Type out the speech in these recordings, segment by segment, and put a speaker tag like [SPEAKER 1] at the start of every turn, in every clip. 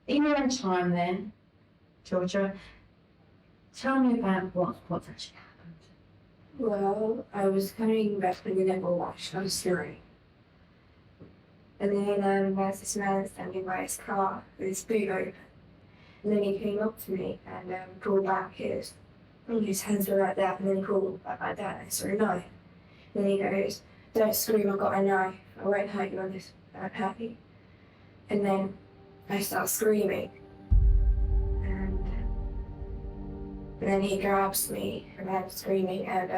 [SPEAKER 1] In your own time then, Georgia, tell me about what's actually happened.
[SPEAKER 2] Well, I was coming back from the level watch. I was snoring. And then there's this man standing by his car with his boot open. And then he came up to me and pulled back his hands were like that, and then he pulled back like that, and I saw a knife. And then he goes, "Don't scream, I've got a knife. I won't hurt you on this happy." And then I start screaming. And then he grabs me from head screaming and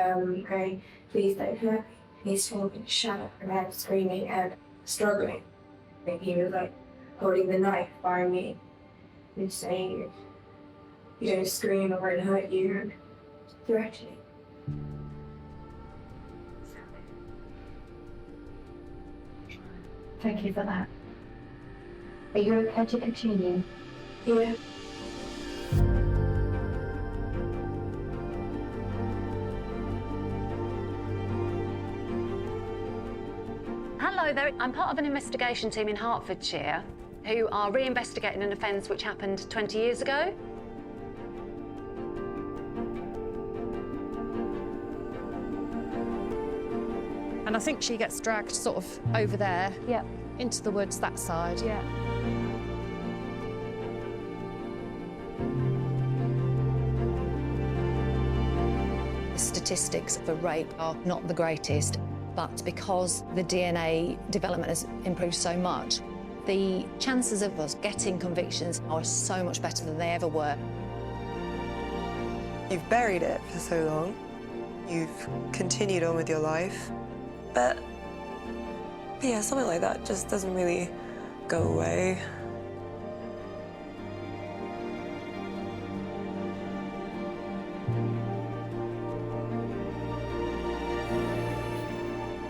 [SPEAKER 2] going, "Please don't hurt me." He's talking to shut up from head screaming and struggling. I think he was like holding the knife by me and saying, "You don't scream, I won't hurt you," and threatening.
[SPEAKER 1] Thank you for that. Are you okay to continue?
[SPEAKER 2] Yeah.
[SPEAKER 3] Hello there, I'm part of an investigation team in Hertfordshire who are re-investigating an offence which happened 20 years ago.
[SPEAKER 4] And I think she gets dragged sort of over there, into the woods that side.
[SPEAKER 5] The statistics for rape are not the greatest, but because the DNA development has improved so much, the chances of us getting convictions are so much better than they ever were.
[SPEAKER 6] You've buried it for so long. You've continued on with your life. But yeah, something like that just doesn't really go away.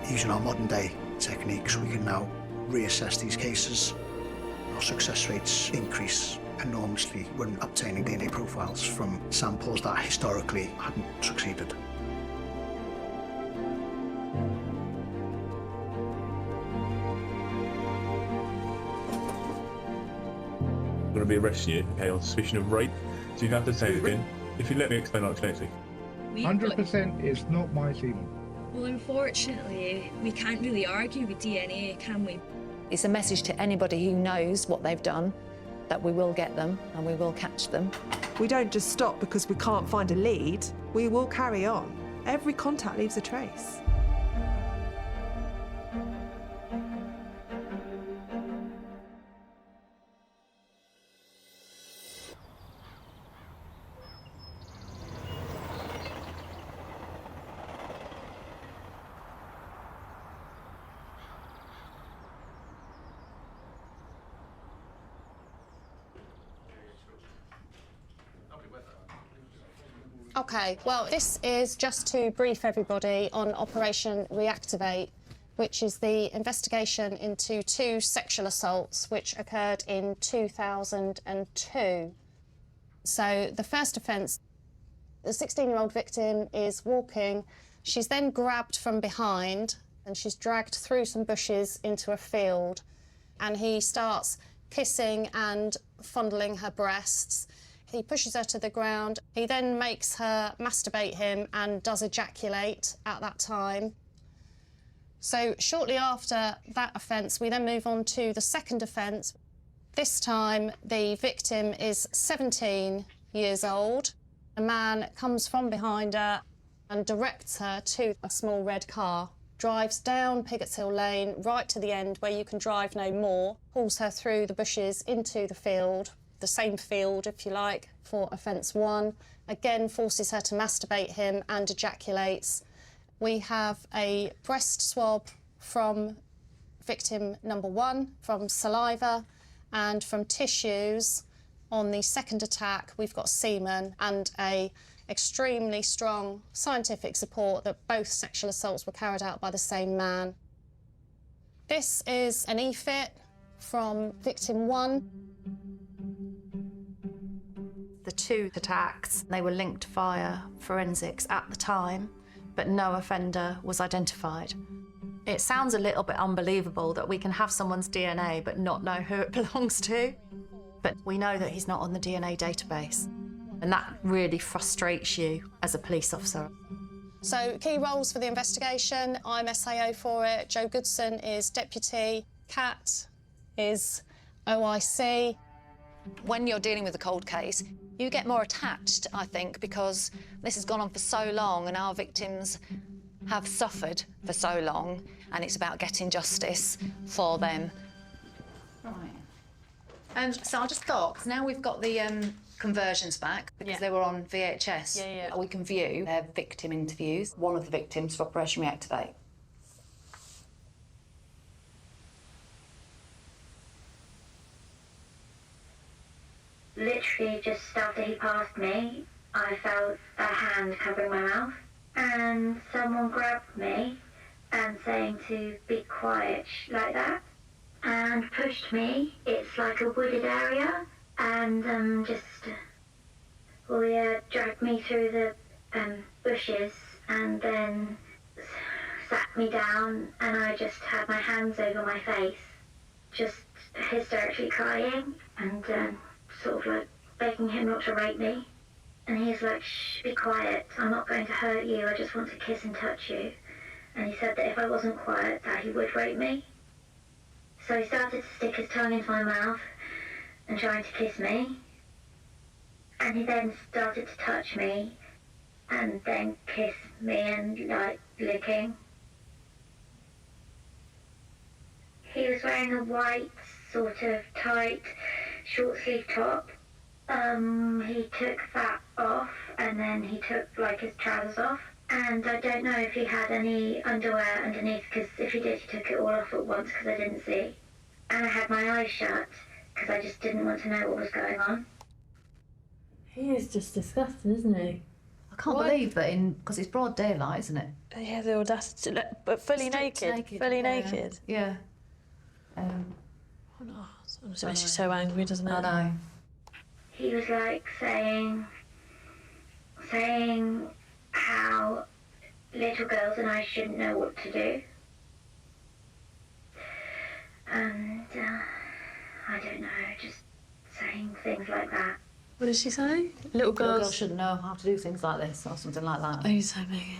[SPEAKER 7] Using our modern day techniques, we can now reassess these cases. Our success rates increase enormously when obtaining DNA profiles from samples that historically hadn't succeeded.
[SPEAKER 8] I'm going to be arresting you, okay, on suspicion of rape. So you have to say it again. If you let me explain, I'll explain it to you.
[SPEAKER 9] 100% is not my semen.
[SPEAKER 10] Well, unfortunately, we can't really argue with DNA, can we?
[SPEAKER 5] It's a message to anybody who knows what they've done, that we will get them and we will catch them.
[SPEAKER 6] We don't just stop because we can't find a lead. We will carry on. Every contact leaves a trace.
[SPEAKER 4] OK, well, this is just to brief everybody on Operation Reactivate, which is the investigation into 2 sexual assaults which occurred in 2002. So the first offence, the 16-year-old victim is walking. She's then grabbed from behind and she's dragged through some bushes into a field, and he starts kissing and fondling her breasts. He pushes her to the ground. He then makes her masturbate him and does ejaculate at that time. So shortly after that offence, we then move on to the second offence. This time, the victim is 17 years old. A man comes from behind her and directs her to a small red car, drives down Pigot's Hill Lane right to the end where you can drive no more, pulls her through the bushes into the field, the same field, if you like, for offence 1, again forces her to masturbate him and ejaculates. We have a breast swab from victim number 1, from saliva, and from tissues. On the second attack, we've got semen and a extremely strong scientific support that both sexual assaults were carried out by the same man. This is an e-fit from victim 1.
[SPEAKER 11] The 2 attacks, they were linked via forensics at the time, but no offender was identified. It sounds a little bit unbelievable that we can have someone's DNA but not know who it belongs to. but we know that he's not on the DNA database. And that really frustrates you as a police officer.
[SPEAKER 4] So, key roles for the investigation. I'm SAO for it. Joe Goodson is deputy. Kat is OIC.
[SPEAKER 5] When you're dealing with a cold case, you get more attached, I think, because this has gone on for so long and our victims have suffered for so long, and it's about getting justice for them. Right. So I just thought, 'cause now we've got the conversions back, because they were on VHS, we can view their victim interviews. One of the victims for Operation Reactivate.
[SPEAKER 12] Literally just after he passed me, I felt a hand covering my mouth, and someone grabbed me and saying to be quiet like that, and pushed me. It's like a wooded area, and dragged me through the bushes, and then sat me down, and I just had my hands over my face, just hysterically crying, and sort of like begging him not to rape me. And he's like, shh, be quiet, I'm not going to hurt you, I just want to kiss and touch you. And he said that if I wasn't quiet, that he would rape me. So he started to stick his tongue into my mouth and trying to kiss me. And he then started to touch me and then kiss me and like licking. He was wearing a white, sort of tight, short sleeve top. He took that off, and then he took like his trousers off. And I don't know if he had any underwear underneath, because if he did, he took it all off at once because I didn't see. And I had my eyes shut because I just didn't want to know what was going on.
[SPEAKER 1] He is just disgusting, isn't he?
[SPEAKER 13] I can't believe that because it's broad daylight, isn't it?
[SPEAKER 6] Yeah, the audacity, but fully naked. Fully naked.
[SPEAKER 13] Yeah.
[SPEAKER 6] Oh no, it makes you so angry, doesn't it?
[SPEAKER 13] I know.
[SPEAKER 12] He was like saying how little girls and I shouldn't know what to do. And I don't know, just saying things like that.
[SPEAKER 6] What did she say? Little girls
[SPEAKER 13] shouldn't know how to do things like this or something like that.
[SPEAKER 6] Oh, you're so mean.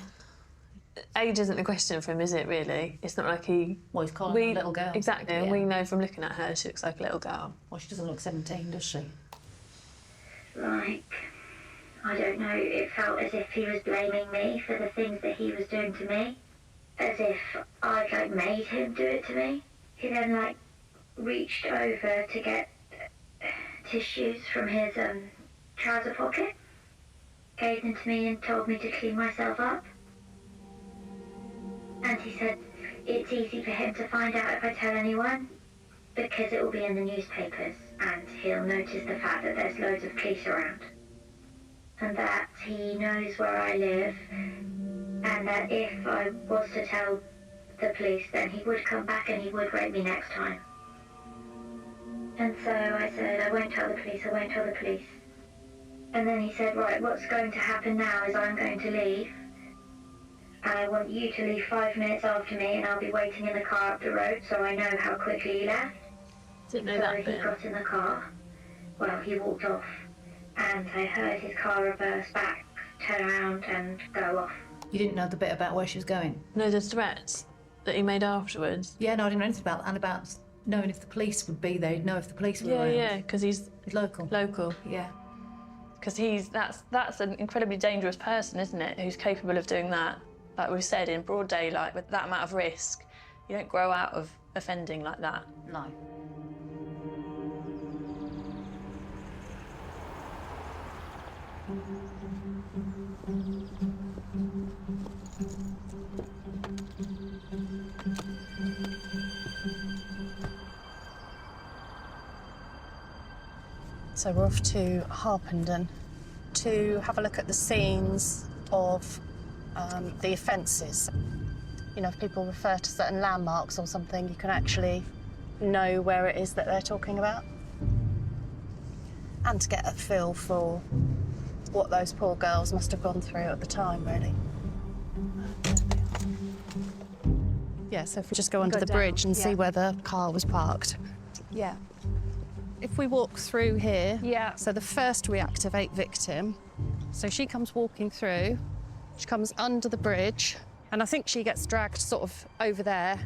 [SPEAKER 6] Age isn't the question for him, is it, really? It's not like he...
[SPEAKER 13] Well, he's calling her a little girl.
[SPEAKER 6] Exactly, and we know from looking at her she looks like a little girl.
[SPEAKER 13] Well, she doesn't look 17, does she?
[SPEAKER 12] Like, I don't know, it felt as if he was blaming me for the things that he was doing to me. As if I'd, like, made him do it to me. He then, like, reached over to get tissues from his trouser pocket, gave them to me and told me to clean myself up. And he said it's easy for him to find out if I tell anyone, because it will be in the newspapers and he'll notice the fact that there's loads of police around. And that he knows where I live, and that if I was to tell the police, then he would come back and he would rape me next time. And so I said, I won't tell the police, I won't tell the police. And then he said, right, what's going to happen now is I'm going to leave. And I want you to leave 5 minutes after me, and I'll be waiting in the car up the road so I know how quickly he left.
[SPEAKER 6] Didn't know
[SPEAKER 12] so
[SPEAKER 6] that
[SPEAKER 12] he
[SPEAKER 6] bit.
[SPEAKER 12] got in the car. Well, he walked off. And I heard his car reverse back, turn around and go off.
[SPEAKER 13] You didn't know the bit about where she was going?
[SPEAKER 6] No, the threats that he made afterwards.
[SPEAKER 13] Yeah, no, I didn't know anything about that. And about knowing if the police would be there, you'd know if the police were around.
[SPEAKER 6] Yeah, because he's
[SPEAKER 13] local.
[SPEAKER 6] Local.
[SPEAKER 13] Yeah.
[SPEAKER 6] Because that's an incredibly dangerous person, isn't it? Who's capable of doing that. Like we've said, in broad daylight, with that amount of risk, you don't grow out of offending like that.
[SPEAKER 13] No.
[SPEAKER 4] So we're off to Harpenden to have a look at the scenes of the offences. You know, if people refer to certain landmarks or something, you can actually know where it is that they're talking about. And to get a feel for what those poor girls must have gone through at the time, really. Yeah, so if we just go under the bridge and see where the car was parked.
[SPEAKER 5] Yeah.
[SPEAKER 4] If we walk through here, so the first reactivate victim, so she comes walking through, she comes under the bridge, and I think she gets dragged sort of over there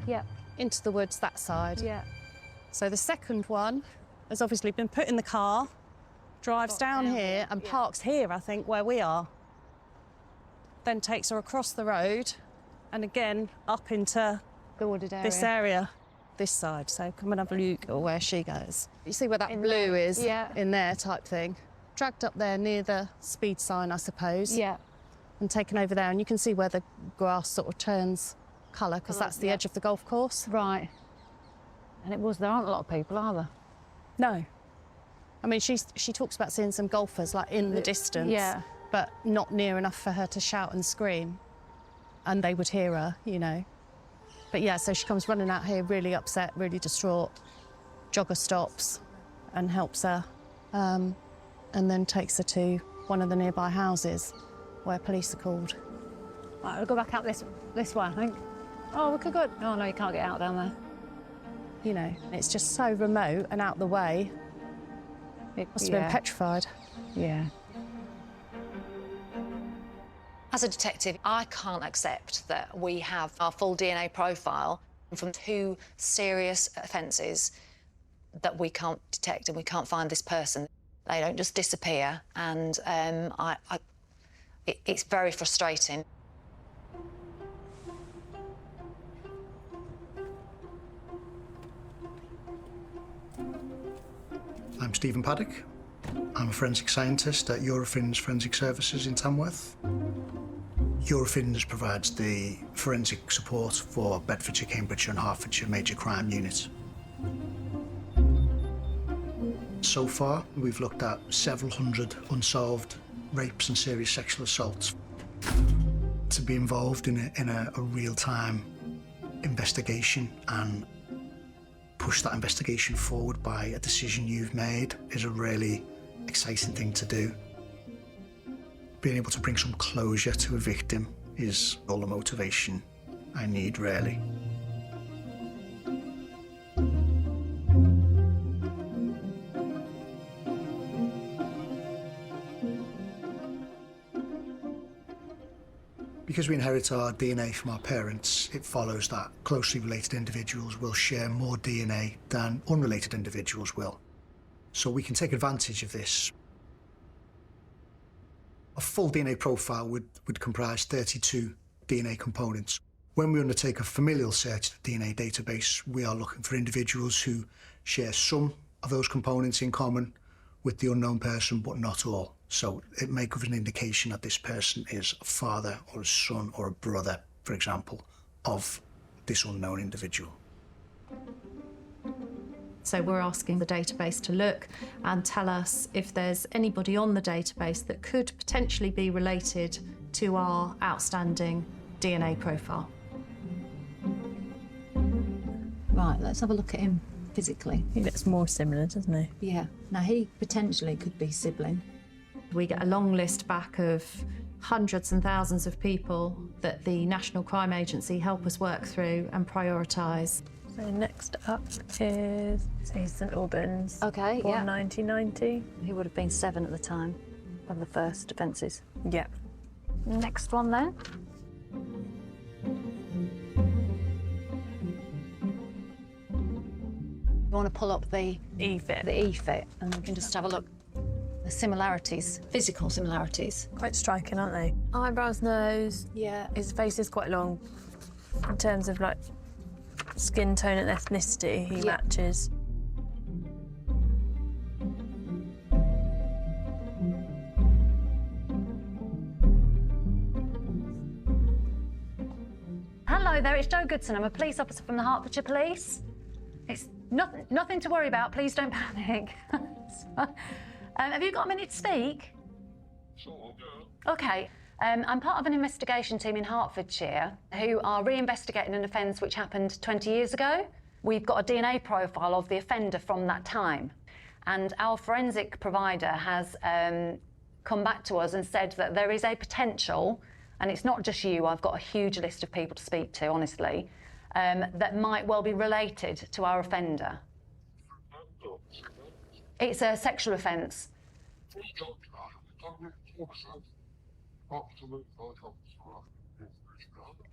[SPEAKER 4] into the woods that side. So the second one has obviously been put in the car, drives down here and parks here, I think, where we are. Then takes her across the road and again up into
[SPEAKER 3] the wooded area.
[SPEAKER 4] This area, this side. So come and have a look at where she goes. You see where that blue is? In there type thing. Dragged up there near the speed sign, I suppose. And taken over there, and you can see where the grass sort of turns colour, because that's the edge of the golf course.
[SPEAKER 3] Right. And there aren't a lot of people, are there?
[SPEAKER 4] No. I mean, she talks about seeing some golfers, like, in the distance, but not near enough for her to shout and scream. And they would hear her, you know. But yeah, so she comes running out here really upset, really distraught. Jogger stops and helps her, and then takes her to one of the nearby houses where police are called.
[SPEAKER 3] Right, we'll go back out this way, I think. Oh, we could go... Oh, no, you can't get out down there.
[SPEAKER 4] You know, it's just so remote and out the way. It must have been petrified.
[SPEAKER 3] Yeah.
[SPEAKER 5] As a detective, I can't accept that we have our full DNA profile from 2 serious offences that we can't detect and we can't find this person. They don't just disappear, and it's very frustrating.
[SPEAKER 7] I'm Stephen Paddock. I'm a forensic scientist at Eurofins Forensic Services in Tamworth. Eurofins provides the forensic support for Bedfordshire, Cambridgeshire and Hertfordshire major crime units. So far, we've looked at several hundred unsolved rapes and serious sexual assaults. To be involved in a real-time investigation and push that investigation forward by a decision you've made is a really exciting thing to do. Being able to bring some closure to a victim is all the motivation I need, really. Because we inherit our DNA from our parents, it follows that closely related individuals will share more DNA than unrelated individuals will. So we can take advantage of this. A full DNA profile would comprise 32 DNA components. When we undertake a familial search of the DNA database, we are looking for individuals who share some of those components in common with the unknown person, but not all. So it may give an indication that this person is a father or a son or a brother, for example, of this unknown individual.
[SPEAKER 11] So we're asking the database to look and tell us if there's anybody on the database that could potentially be related to our outstanding DNA profile.
[SPEAKER 5] Right, let's have a look at him physically.
[SPEAKER 6] He looks more similar, doesn't he?
[SPEAKER 5] Yeah. Now, he potentially could be sibling.
[SPEAKER 11] We get a long list back of hundreds and thousands of people that the National Crime Agency help us work through and prioritise.
[SPEAKER 6] So next up is St Albans.
[SPEAKER 5] Okay,
[SPEAKER 6] born 1990.
[SPEAKER 5] He would have been 7 at the time of the first offences.
[SPEAKER 6] Yeah.
[SPEAKER 3] Next one then.
[SPEAKER 5] You want to pull up the
[SPEAKER 6] E-fit.
[SPEAKER 5] The E-fit, and we can just have a look. The similarities, physical similarities.
[SPEAKER 6] Quite striking, aren't they? Eyebrows, nose.
[SPEAKER 5] Yeah.
[SPEAKER 6] His face is quite long. In terms of, like, skin tone and ethnicity, he matches.
[SPEAKER 3] Hello there, it's Jo Goodson. I'm a police officer from the Hertfordshire Police. It's nothing to worry about. Please don't panic. Have you got a minute to speak?
[SPEAKER 9] Sure,
[SPEAKER 3] OK. I'm part of an investigation team in Hertfordshire who are re-investigating an offence which happened 20 years ago. We've got a DNA profile of the offender from that time. And our forensic provider has come back to us and said that there is a potential, and it's not just you, I've got a huge list of people to speak to, honestly, that might well be related to our offender. It's a sexual offence.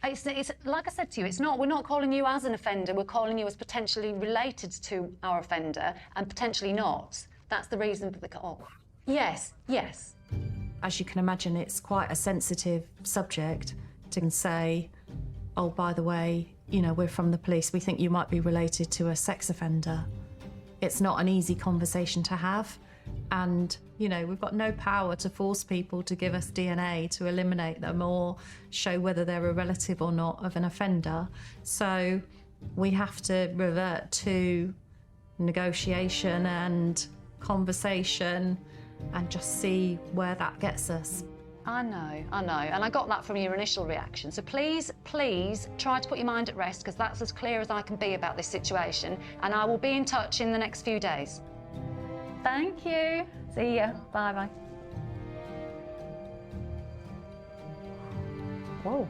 [SPEAKER 3] It's like I said to you, we're not calling you as an offender, we're calling you as potentially related to our offender and potentially not. That's the reason for the call. Yes, yes.
[SPEAKER 11] As you can imagine, it's quite a sensitive subject to say, oh, by the way, you know, we're from the police, we think you might be related to a sex offender. It's not an easy conversation to have. And, you know, we've got no power to force people to give us DNA to eliminate them or show whether they're a relative or not of an offender. So we have to revert to negotiation and conversation and just see where that gets us.
[SPEAKER 3] I know, and I got that from your initial reaction. So please, please try to put your mind at rest, because that's as clear as I can be about this situation, and I will be in touch in the next few days. Thank you. See ya. Bye-bye. Whoa.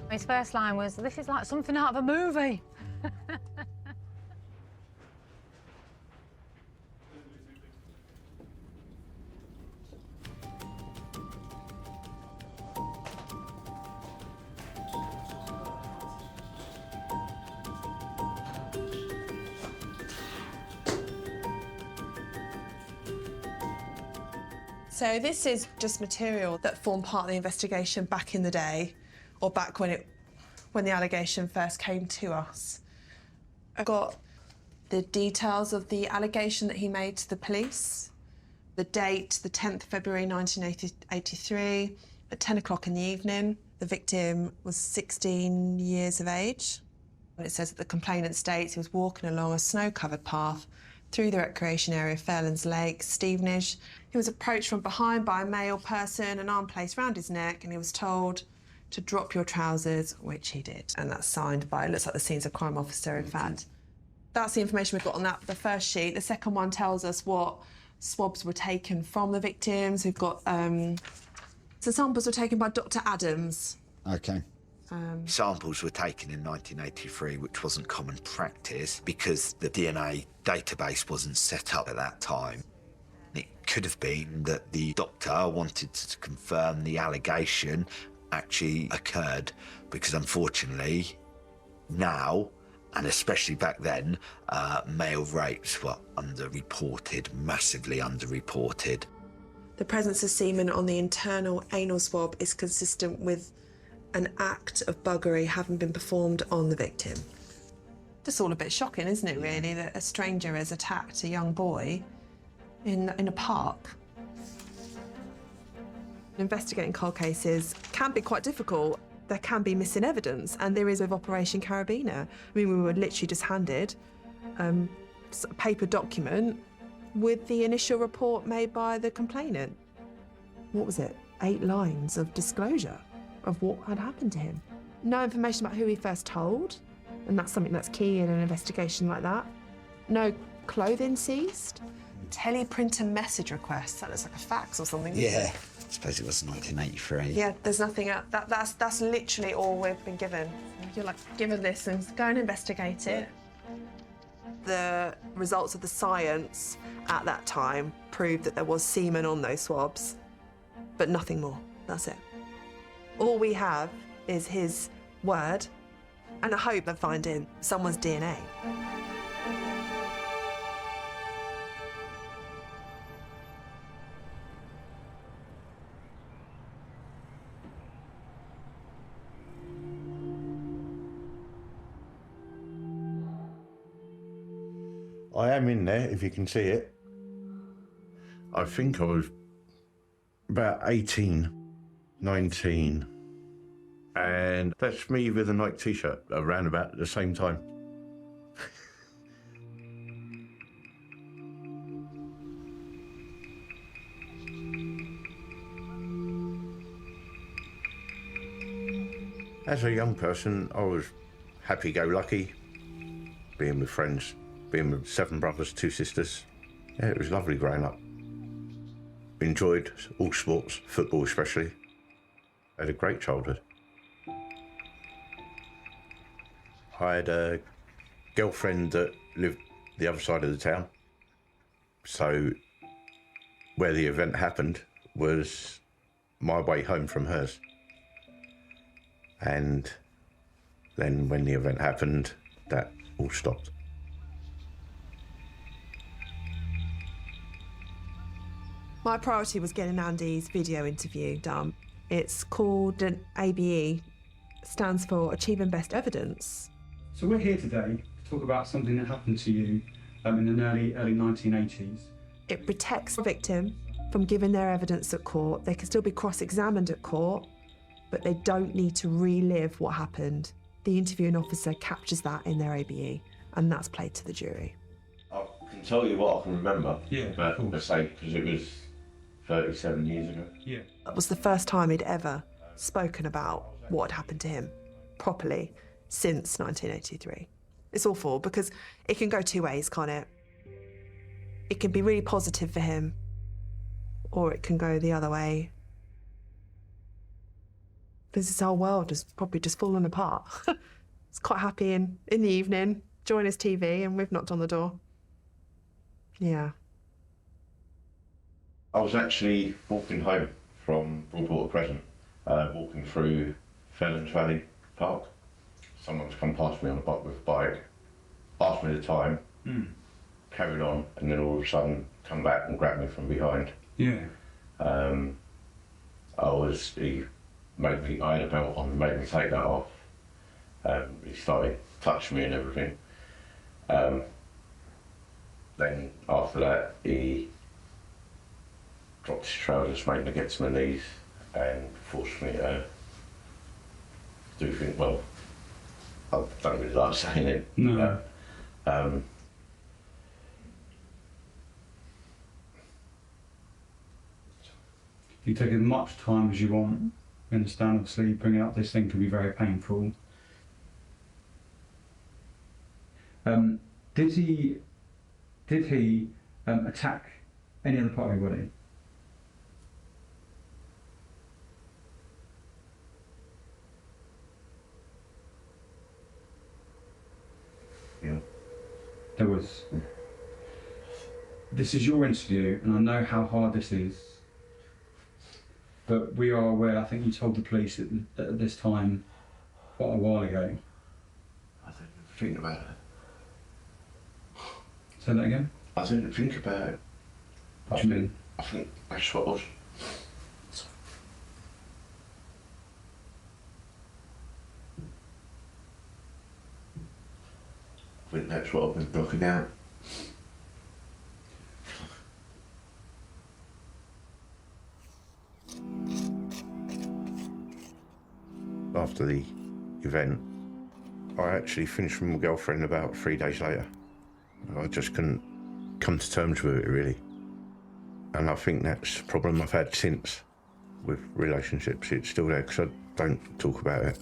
[SPEAKER 3] His first line was, "This is like something out of a movie."
[SPEAKER 14] So this is just material that formed part of the investigation back in the day, or back when the allegation first came to us. I got the details of the allegation that he made to the police, the date, the 10th of February 1983, at 10 o'clock in the evening. The victim was 16 years of age. It says that the complainant states he was walking along a snow-covered path through the recreation area of Fairlands Lake, Stevenage. He was approached from behind by a male person, an arm placed round his neck, and he was told to drop your trousers, which he did. And that's signed by, it looks like the scenes of crime officer, in fact. That's the information we've got on the first sheet. The second one tells us what swabs were taken from the victims. We've got, so samples were taken by Dr. Adams.
[SPEAKER 15] OK. Samples were taken in 1983, which wasn't common practice because the DNA database wasn't set up at that time. It could have been that the doctor wanted to confirm the allegation actually occurred, because unfortunately now, and especially back then, male rapes were underreported, massively underreported.
[SPEAKER 14] The presence of semen on the internal anal swab is consistent with an act of buggery having been performed on the victim. Just all a bit shocking, isn't it, really, that a stranger has attacked a young boy in a park. Investigating cold cases can be quite difficult. There can be missing evidence, and there is with Operation Carabiner. I mean, we were literally just handed a paper document with the initial report made by the complainant. What was it? 8 lines of disclosure of what had happened to him. No information about who he first told, and that's something that's key in an investigation like that. No clothing seized. Teleprinter message requests. That looks like a fax or something.
[SPEAKER 15] Yeah, I suppose it was 1983.
[SPEAKER 14] Yeah, there's nothing else. That's literally all we've been given. You're like given this and go and investigate it. The results of the science at that time proved that there was semen on those swabs, but nothing more. That's it. All we have is his word, and I hope they find in someone's DNA.
[SPEAKER 16] I am in there, if you can see it. I think I was about 18, 19. And that's me with a Nike t-shirt around about at the same time. As a young person, I was happy-go-lucky, being with friends, being with 7 brothers, 2 sisters. Yeah, it was lovely growing up. Enjoyed all sports, football especially. Had a great childhood. I had a girlfriend that lived the other side of the town. So where the event happened was my way home from hers. And then when the event happened, that all stopped.
[SPEAKER 14] My priority was getting Andy's video interview done. It's called an ABE, stands for Achieving Best Evidence.
[SPEAKER 17] So we're here today to talk about something that happened to you in the early 1980s.
[SPEAKER 14] It protects the victim from giving their evidence at court. They can still be cross-examined at court, but they don't need to relive what happened. The interviewing officer captures that in their ABE, and that's played to the jury.
[SPEAKER 16] I can tell you what I can remember,
[SPEAKER 17] Yeah,
[SPEAKER 16] but let's say, because it was 37 years ago.
[SPEAKER 17] Yeah.
[SPEAKER 14] That was the first time he'd ever spoken about what had happened to him properly since 1983. It's awful because it can go two ways, can't it? It can be really positive for him, or it can go the other way. Because his whole world has probably just fallen apart. He's quite happy in the evening, enjoying his TV, and we've knocked on the door. Yeah.
[SPEAKER 16] I was actually walking home from Broadwater Crescent, walking through Felons Valley Park. Someone's come past me on a bike with a bike, asked me the time, carried on, and then all of a sudden come back and grabbed me from behind.
[SPEAKER 17] Yeah.
[SPEAKER 16] He made me, I had a belt on, made me take that off. He started touching me and everything. Then after that, he dropped his trousers, made me get to my knees, and forced me to do things. Well, I don't really like saying it.
[SPEAKER 17] No. You take as much time as you want. You understand, obviously, bringing up this thing can be very painful. Did he attack any other part of your body?
[SPEAKER 16] Yeah.
[SPEAKER 17] There was. This is your interview, and I know how hard this is. But we are aware, I think you told the police at this time quite a while ago.
[SPEAKER 16] I didn't think about it.
[SPEAKER 17] Say that again?
[SPEAKER 16] I didn't think about it.
[SPEAKER 17] What do you mean?
[SPEAKER 16] I think that's what I was. I think that's what I've been blocking out. After the event, I actually finished with my girlfriend about 3 days later. I just couldn't come to terms with it, really. And I think that's a problem I've had since with relationships. It's still there because I don't talk about it.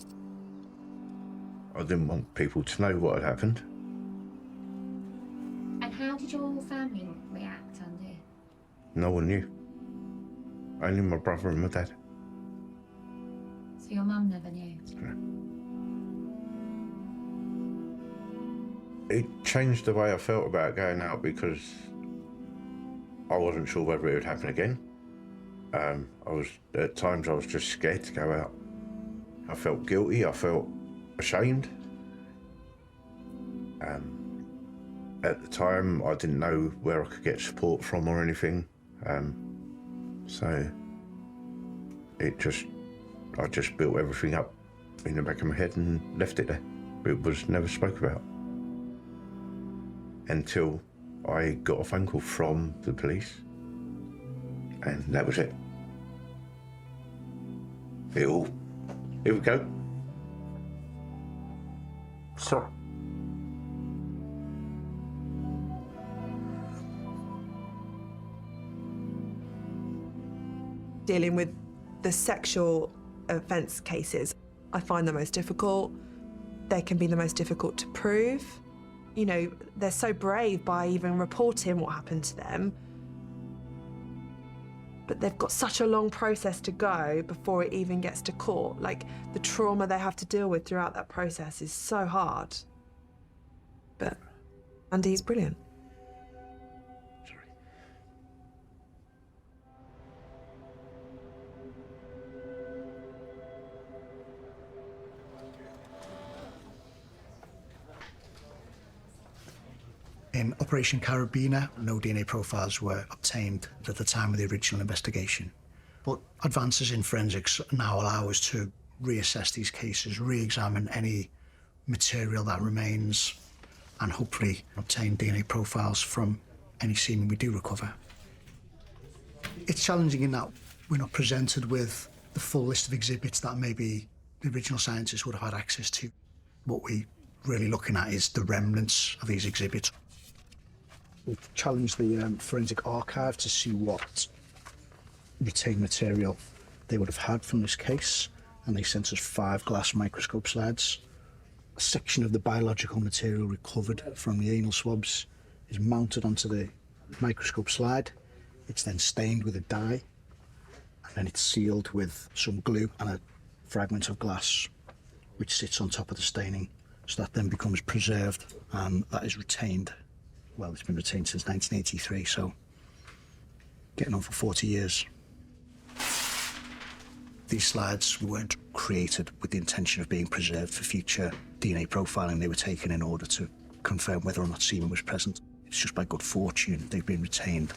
[SPEAKER 16] I didn't want people to know what had happened.
[SPEAKER 18] And how did your family react, Andy?
[SPEAKER 16] No one knew. Only my brother and my dad.
[SPEAKER 18] So your mum never knew?
[SPEAKER 16] It changed the way I felt about going out because I wasn't sure whether it would happen again. At times I was just scared to go out. I felt guilty, I felt ashamed. At the time I didn't know where I could get support from or anything. So I just built everything up in the back of my head and left it there. It was never spoke about. Until I got a phone call from the police, and that was it. Here we go. So.
[SPEAKER 14] Dealing with the sexual offence cases, I find the most difficult. They can be the most difficult to prove. You know, they're so brave by even reporting what happened to them. But they've got such a long process to go before it even gets to court. Like, the trauma they have to deal with throughout that process is so hard. But Andy's brilliant.
[SPEAKER 16] Sorry.
[SPEAKER 7] In Operation Carabiner, no DNA profiles were obtained at the time of the original investigation. But advances in forensics now allow us to reassess these cases, re-examine any material that remains, and hopefully obtain DNA profiles from any semen we do recover. It's challenging in that we're not presented with the full list of exhibits that maybe the original scientists would have had access to. What we're really looking at is the remnants of these exhibits. We've challenged the forensic archive to see what retained material they would have had from this case, and they sent us 5 glass microscope slides. A section of the biological material recovered from the anal swabs is mounted onto the microscope slide. It's then stained with a dye, and then it's sealed with some glue and a fragment of glass which sits on top of the staining. So that then becomes preserved, and that is retained. Well, it's been retained since 1983, so getting on for 40 years. These slides weren't created with the intention of being preserved for future DNA profiling. They were taken in order to confirm whether or not semen was present. It's just by good fortune they've been retained.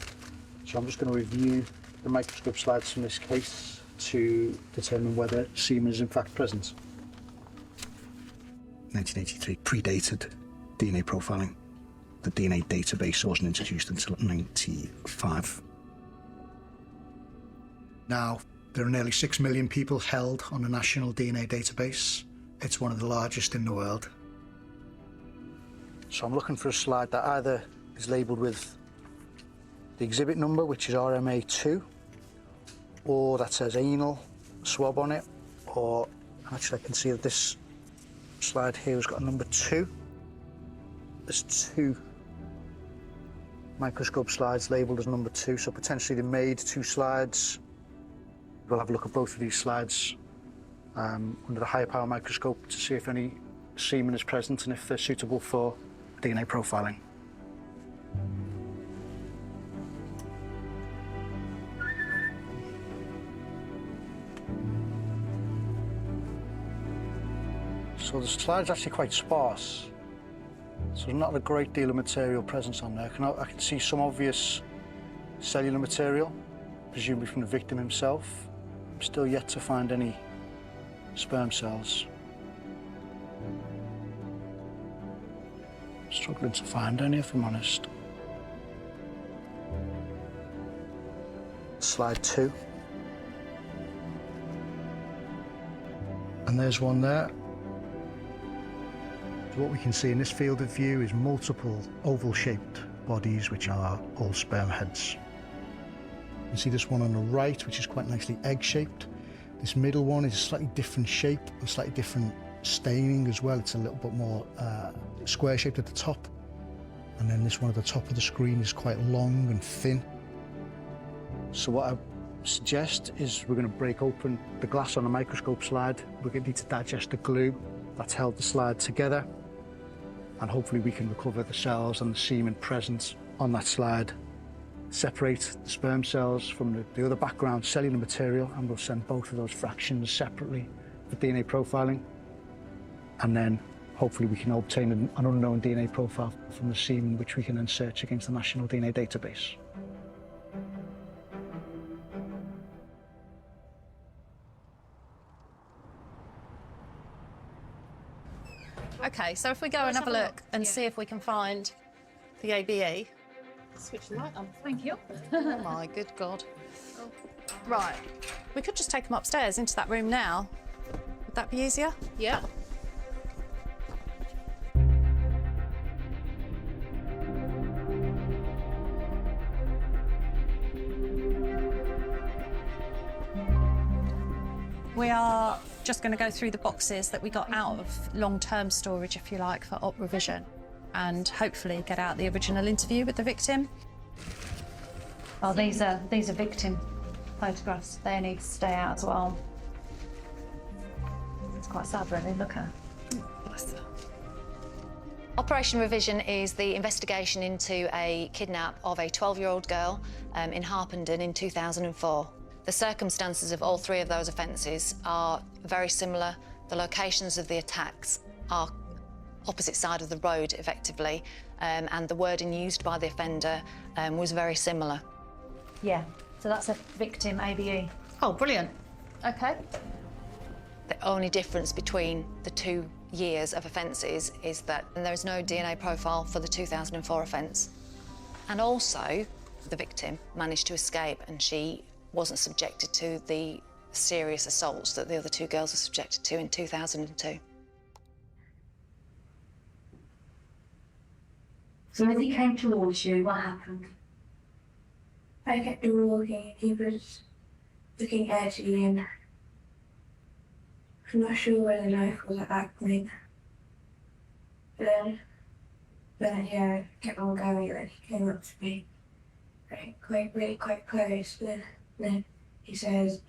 [SPEAKER 7] So I'm just going to review the microscope slides from this case to determine whether semen is in fact present. 1983 predated DNA profiling. The DNA database wasn't introduced until 1995. Now, there are nearly 6 million people held on the national DNA database. It's one of the largest in the world. So I'm looking for a slide that either is labelled with the exhibit number, which is RMA2, or that says anal swab on it, or actually I can see that this slide here has got a number 2. There's 2 microscope slides labelled as number 2, so potentially they made 2 slides. We'll have a look at both of these slides under the higher power microscope to see if any semen is present and if they're suitable for DNA profiling. So the slide's actually quite sparse. So there's not a great deal of material presence on there. I can see some obvious cellular material, presumably from the victim himself. I'm still yet to find any sperm cells. Struggling to find any, if I'm honest. Slide 2. And there's one there. So what we can see in this field of view is multiple oval-shaped bodies, which are all sperm heads. You can see this one on the right, which is quite nicely egg-shaped. This middle one is a slightly different shape and slightly different staining as well. It's a little bit more square-shaped at the top. And then this one at the top of the screen is quite long and thin. So what I suggest is we're going to break open the glass on the microscope slide. We're going to need to digest the glue that's held the slide together. And hopefully we can recover the cells and the semen present on that slide. Separate the sperm cells from the other background cellular material, and we'll send both of those fractions separately for DNA profiling. And then hopefully we can obtain an unknown DNA profile from the semen, which we can then search against the national DNA database.
[SPEAKER 4] Okay, so if we go and have a look and see if we can find the ABE.
[SPEAKER 13] Switch the light on. Thank you.
[SPEAKER 4] Oh my good God. Right, we could just take them upstairs into that room now. Would that be easier?
[SPEAKER 13] Yeah.
[SPEAKER 4] We are just going to go through the boxes that we got out of long-term storage, if you like, for op revision, and hopefully get out the original interview with the victim.
[SPEAKER 3] Oh, these are victim photographs. They need to stay out as well. It's quite sad, really. Look at her.
[SPEAKER 4] Bless her.
[SPEAKER 5] Operation Revision is the investigation into a kidnap of a 12-year-old girl in Harpenden in 2004. The circumstances of all 3 of those offences are very similar. The locations of the attacks are opposite side of the road, effectively, and the wording used by the offender was very similar.
[SPEAKER 13] Yeah, so that's a victim ABE.
[SPEAKER 4] Oh, brilliant. Okay.
[SPEAKER 5] The only difference between the 2 years of offences is that there is no DNA profile for the 2004 offence. And also, the victim managed to escape and she wasn't subjected to the serious assaults that the other 2 girls were subjected to in 2002.
[SPEAKER 1] So as he came towards you, what happened?
[SPEAKER 2] I kept walking, he was looking edgy and I'm not sure where the knife was at that point. But then yeah, kept on going and he came up to me really quite close. Then he says,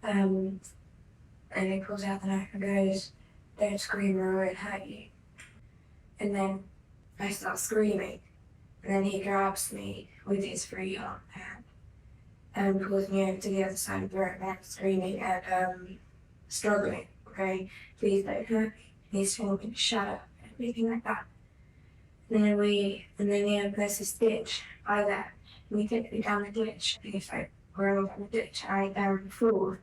[SPEAKER 2] and he pulls out the knife and goes, "Don't scream or I won't hurt you." And then I start screaming. And then he grabs me with his free arm hand and pulls me over to the other side of the room. I'm screaming and struggling, okay? "Please don't hurt me." He's telling me to shut up and everything like that. And then there's this ditch by there. And we take me down the ditch. He's like, we're over the ditch. I down the floor.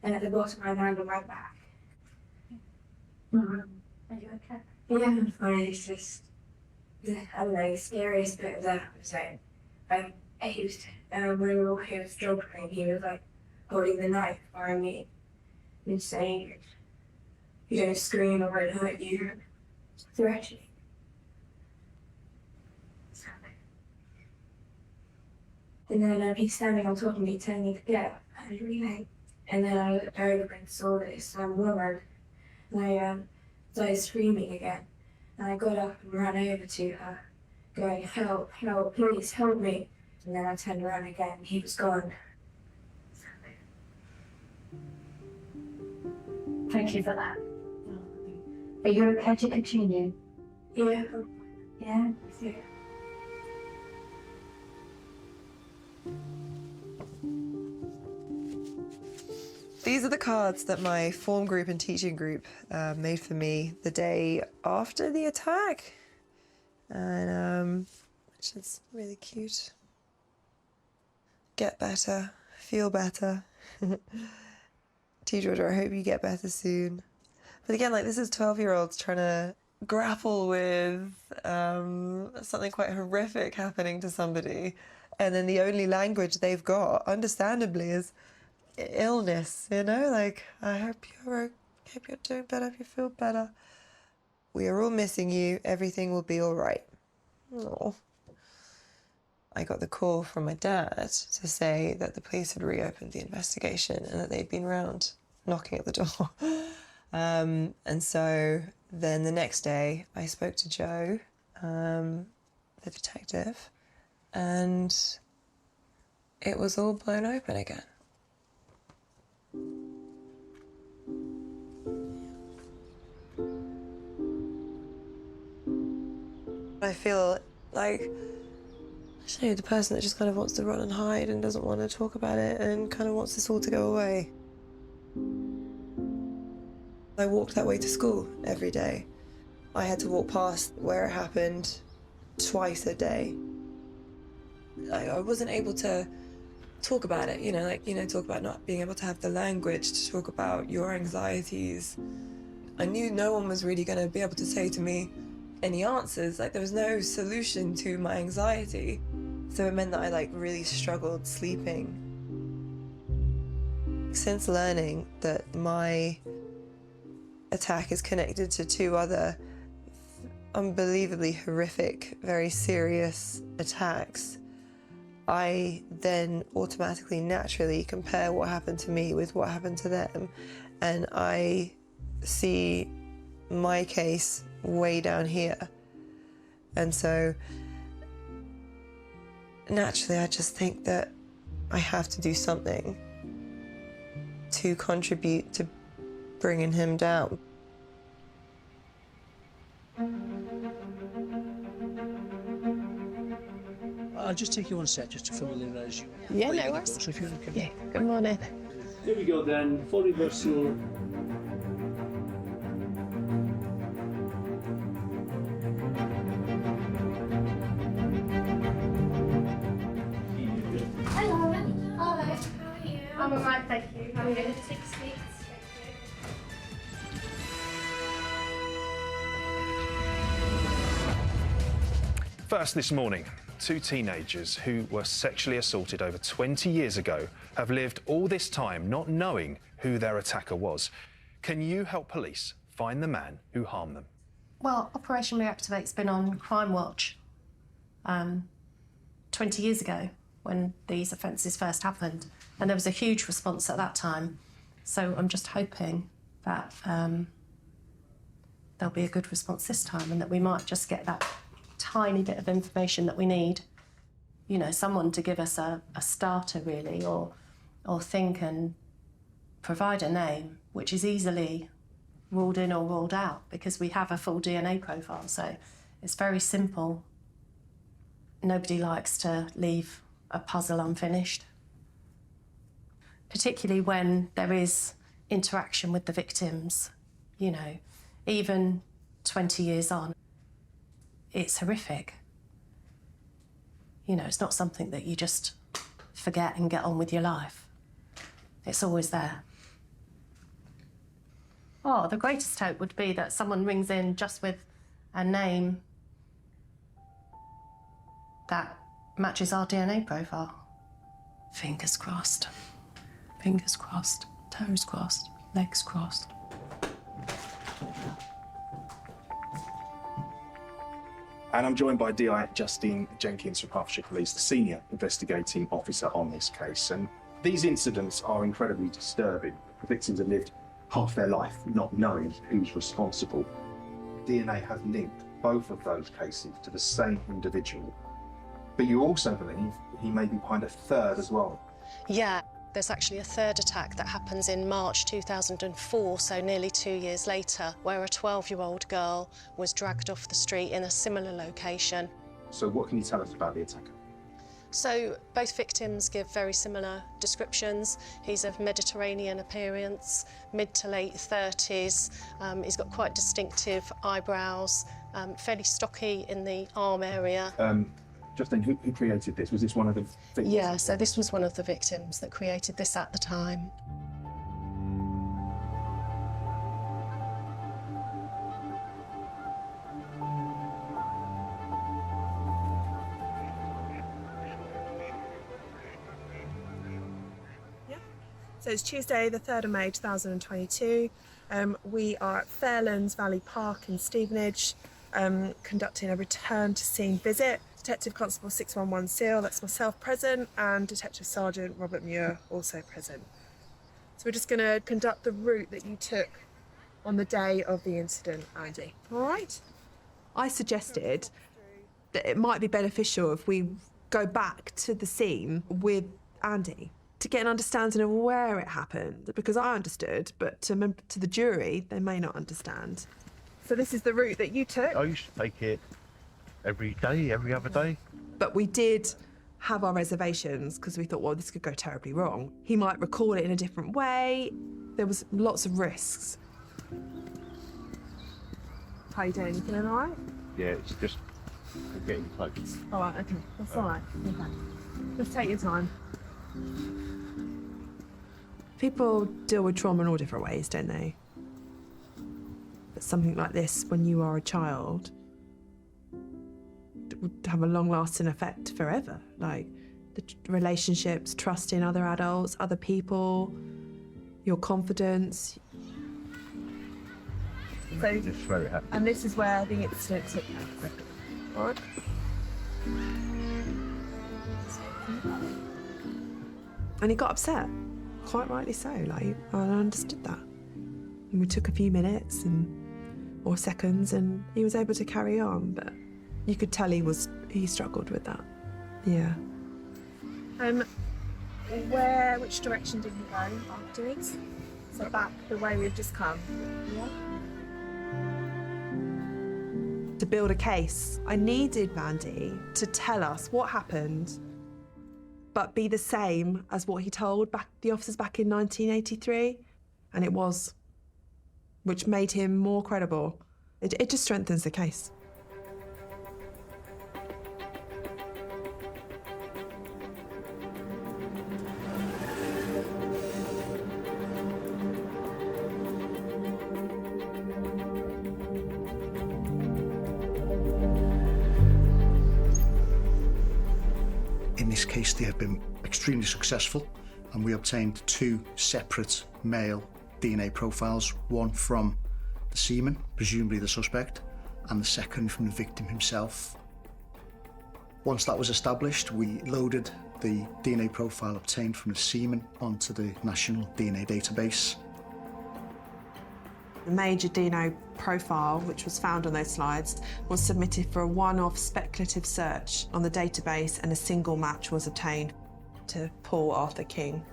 [SPEAKER 2] And at the bottom I land on my back.
[SPEAKER 1] Are you okay?
[SPEAKER 2] Yeah, I'm fine. It's just, I don't know, the scariest bit of that was like, he was jogging, he was like holding the knife for me and saying, "You don't scream or I'll hurt you," threatening. And then he's standing on top of me telling me to get up and everything. And then I looked over and saw this woman and I started screaming again. And I got up and ran over to her, going, "Help, help, please help me." And then I turned around again and he was gone.
[SPEAKER 1] Thank you for that. Are you okay to continue?
[SPEAKER 2] Yeah.
[SPEAKER 1] Yeah?
[SPEAKER 2] Yeah.
[SPEAKER 19] These are the cards that my form group and teaching group made for me the day after the attack, and which is really cute. Get better, feel better. T. Georgia, I hope you get better soon. But again, like, this is 12-year-olds trying to grapple with something quite horrific happening to somebody, and then the only language they've got, understandably, is illness, you know? Like, I hope you're doing better, if you feel better. We are all missing you. Everything will be all right. Oh. I got the call from my dad to say that the police had reopened the investigation and that they'd been round knocking at the door. And so then the next day I spoke to Joe, the detective, and it was all blown open again. I feel like the person that just kind of wants to run and hide and doesn't want to talk about it and kind of wants this all to go away. I walked that way to school every day. I had to walk past where it happened twice a day. I wasn't able to talk about it, talk about not being able to have the language to talk about your anxieties. I knew no one was really going to be able to say to me any answers. Like, there was no solution to my anxiety. So it meant that I really struggled sleeping. Since learning that my attack is connected to 2 other unbelievably horrific, very serious attacks, I then automatically, naturally compare what happened to me with what happened to them. And I see my case way down here. And so naturally, I just think that I have to do something to contribute to bringing him down.
[SPEAKER 20] I'll just take you one sec just to familiarise you.
[SPEAKER 4] Yeah, no worries.
[SPEAKER 20] So if you're okay.
[SPEAKER 4] Yeah, good morning.
[SPEAKER 20] Here we go then, full reversal.
[SPEAKER 2] I'm alright, thank you. I'm going to take a seat.
[SPEAKER 21] First this morning, 2 teenagers who were sexually assaulted over 20 years ago have lived all this time not knowing who their attacker was. Can you help police find the man who harmed them?
[SPEAKER 11] Well, Operation Reactivate's been on Crime Watch 20 years ago when these offences first happened, and there was a huge response at that time. So I'm just hoping that there'll be a good response this time and that we might just get that tiny bit of information that we need. You know, someone to give us a starter, really, or think and provide a name which is easily ruled in or ruled out, because we have a full DNA profile, so it's very simple. Nobody likes to leave a puzzle unfinished, particularly when there is interaction with the victims. You know, even 20 years on, it's horrific. You know, it's not something that you just forget and get on with your life. It's always there. Oh, the greatest hope would be that someone rings in just with a name that matches our DNA profile. Fingers crossed. Fingers crossed. Toes crossed. Legs crossed.
[SPEAKER 21] And I'm joined by DI Justine Jenkins from Hertfordshire Police, the senior investigating officer on this case. And these incidents are incredibly disturbing. The victims have lived half their life not knowing who's responsible. DNA has linked both of those cases to the same individual. But you also believe he may be behind a third as well.
[SPEAKER 4] Yeah, there's actually a third attack that happens in March 2004, so nearly 2 years later, where a 12-year-old girl was dragged off the street in a similar location.
[SPEAKER 21] So what can you tell us about the attacker?
[SPEAKER 4] So both victims give very similar descriptions. He's of Mediterranean appearance, mid to late 30s. He's got quite distinctive eyebrows, fairly stocky in the arm area.
[SPEAKER 21] Justine, who created this? Was this one of the victims?
[SPEAKER 4] Yeah, so this was one of the victims that created this at the time.
[SPEAKER 14] So it's Tuesday, the 3rd of May 2022. We are at Fairlands Valley Park in Stevenage, conducting a return to scene visit. Detective Constable 611 Seal, that's myself, present, and Detective Sergeant Robert Muir, also present. So we're just going to conduct the route that you took on the day of the incident, Andy. All right? I suggested that it might be beneficial if we go back to the scene with Andy to get an understanding of where it happened, because I understood, but to the jury, they may not understand. So this is the route that you took.
[SPEAKER 16] I used to take it every day, every other day.
[SPEAKER 14] But we did have our reservations because we thought, well, this could go terribly wrong. He might recall it in a different way. There was lots of risks. How you doing? You feeling all right?
[SPEAKER 16] Yeah, it's just getting close.
[SPEAKER 14] All right, okay. That's all right. Okay. Just take your time. People deal with trauma in all different ways, don't they? But something like this, when you are a child, would have a long-lasting effect forever. Like the relationships, trust in other adults, other people, your confidence. So,
[SPEAKER 16] just very happy.
[SPEAKER 14] And this is where the incident took place. All right. And he got upset, quite rightly so. Like, I understood that. And we took a few minutes or seconds, and he was able to carry on. But you could tell he struggled with that. Yeah. Which direction did you go afterwards? So back the way we've just come. Yeah. To build a case, I needed Mandy to tell us what happened, but be the same as what he told the officers back in 1983, and it was, which made him more credible. It just strengthens the case.
[SPEAKER 7] case, they have been extremely successful, and we obtained 2 separate male DNA profiles, one from the seaman, presumably the suspect, and the second from the victim himself. Once that was established, we loaded the DNA profile obtained from the seaman onto the National DNA Database.
[SPEAKER 14] The major DNA profile, which was found on those slides, was submitted for a one-off speculative search on the database, and a single match was obtained to Paul Arthur King.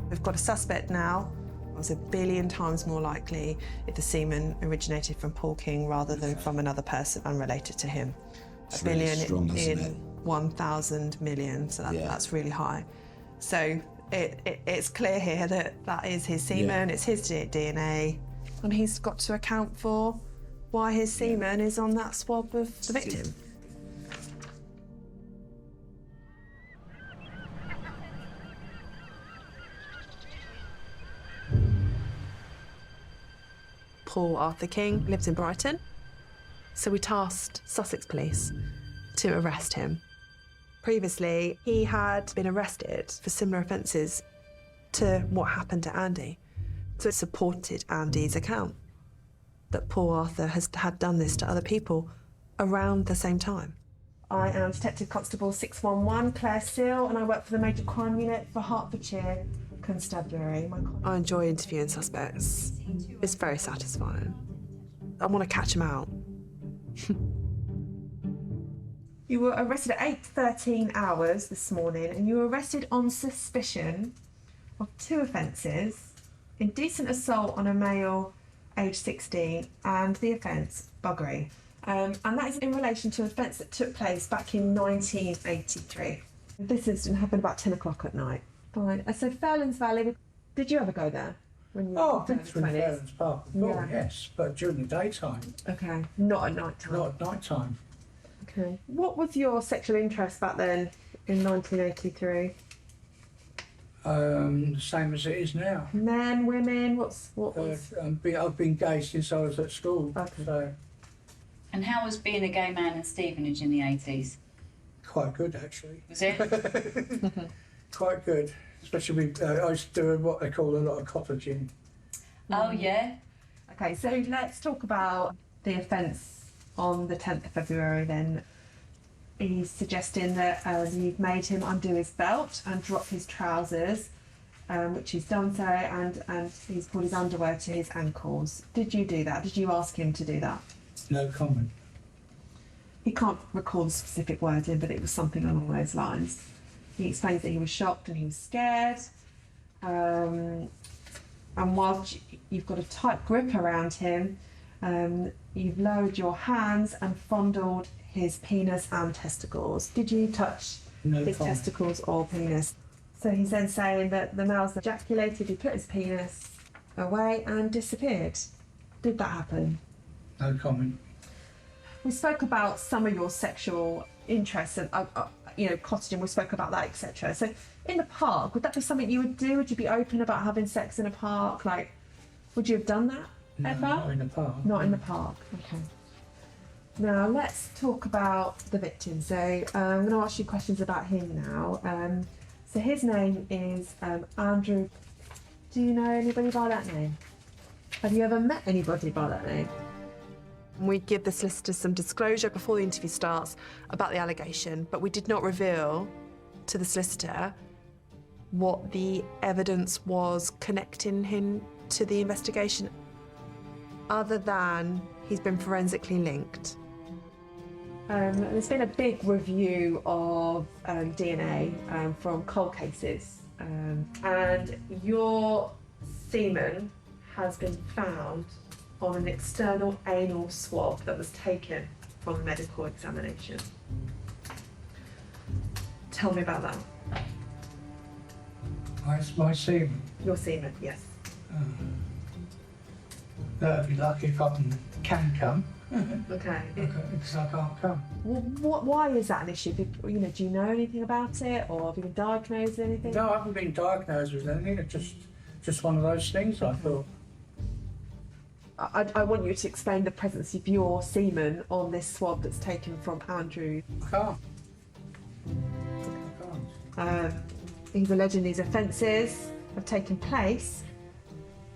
[SPEAKER 14] We've got a suspect now. It was 1 billion times more likely if the semen originated from Paul King rather than from another person unrelated to him.
[SPEAKER 15] It's
[SPEAKER 14] 1 billion
[SPEAKER 15] really strong, isn't
[SPEAKER 14] in
[SPEAKER 15] it?
[SPEAKER 14] 1,000 million, so that's really high. So it's clear here that that is his semen, it's his DNA, and he's got to account for why his semen is on that swab of the victim. Paul Arthur King lives in Brighton, so we tasked Sussex Police to arrest him. Previously, he had been arrested for similar offences to what happened to Andy, so it supported Andy's account that Paul Arthur had done this to other people around the same time. I am Detective Constable 611 Claire Seal, and I work for the Major Crime Unit for Hertfordshire Constabulary. I enjoy interviewing suspects. It's very satisfying. I want to catch them out. You were arrested at 8:13 hours this morning, and you were arrested on suspicion of 2 offences: indecent assault on a male aged 16 and the offence buggery. And that is in relation to an offence that took place back in 1983. This incident happened about 10 o'clock at night. Fine. So Fairlands Valley, did you ever go there? When you were
[SPEAKER 9] I've been through Fairlands Park before, yes, but during the daytime.
[SPEAKER 14] Okay, not at night time.
[SPEAKER 9] Not at night time.
[SPEAKER 14] Okay. What was your sexual interest back then in 1983?
[SPEAKER 9] The same as it is now.
[SPEAKER 14] Men, women, what was?
[SPEAKER 9] I've been gay since I was at school.
[SPEAKER 14] Okay.
[SPEAKER 9] So
[SPEAKER 8] And how was being a gay man in Stevenage in the 80s?
[SPEAKER 9] quite good, actually.
[SPEAKER 8] Was it?
[SPEAKER 9] Quite good. Especially with, I used to do what they call a lot of cottaging.
[SPEAKER 8] Oh, yeah?
[SPEAKER 14] Okay, so let's talk about the offence on the 10th of February then. He's suggesting that you've made him undo his belt and drop his trousers, which he's done so, and he's pulled his underwear to his ankles. Did you do that? Did you ask him to do that?
[SPEAKER 9] No comment.
[SPEAKER 14] He can't recall the specific wording, but it was something along those lines. He explains that he was shocked and he was scared. And while you've got a tight grip around him, you've lowered your hands and fondled his penis and testicles. Did you touch his testicles or penis? So he's then saying that the male's ejaculated, he put his penis away and disappeared. Did that happen?
[SPEAKER 9] No comment.
[SPEAKER 14] We spoke about some of your sexual interests and, cottaging, we spoke about that, etc. So in the park, would that be something you would do? Would you be open about having sex in a park? Like, would you have done that ever?
[SPEAKER 9] Not in the park.
[SPEAKER 14] Not in the park, okay. Now let's talk about the victim. So I'm going to ask you questions about him now. So his name is Andrew. Do you know anybody by that name? Have you ever met anybody by that name? We give the solicitor some disclosure before the interview starts about the allegation, but we did not reveal to the solicitor what the evidence was connecting him to the investigation, other than he's been forensically linked. There's been a big review of DNA from cold cases, and your semen has been found on an external anal swab that was taken from medical examination. Tell me about that.
[SPEAKER 9] My semen.
[SPEAKER 14] Your semen, yes.
[SPEAKER 9] That'd be lucky if I can come.
[SPEAKER 14] Okay.
[SPEAKER 9] Because I can't come.
[SPEAKER 14] Well, why is that an issue? Do you know anything about it, or have you been diagnosed with anything?
[SPEAKER 9] No, I haven't been diagnosed with anything. It's just one of those things, I thought.
[SPEAKER 14] I want you to explain the presence of your semen on this swab that's taken from Andrew.
[SPEAKER 9] I can't.
[SPEAKER 14] He's alleging these offences have taken place,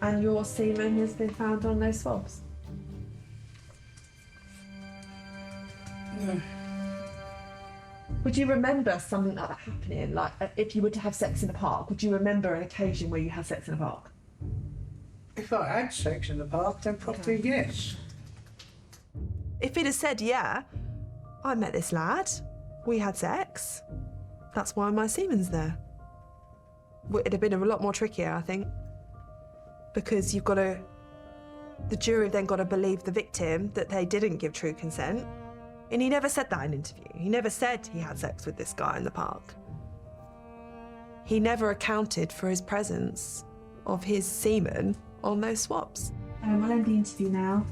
[SPEAKER 14] and your semen has been found on those swabs.
[SPEAKER 9] No.
[SPEAKER 14] Would you remember something like that happening? Like, if you were to have sex in the park, would you remember an occasion where you had sex in the park?
[SPEAKER 9] If I had sex in the park, then probably yes.
[SPEAKER 14] If he'd have said, yeah, I met this lad, we had sex, that's why my semen's there. It'd have been a lot more trickier, I think. Because the jury have then got to believe the victim that they didn't give true consent. And he never said that in an interview. He never said he had sex with this guy in the park. He never accounted for his presence of his semen on those swabs. I'll end the interview now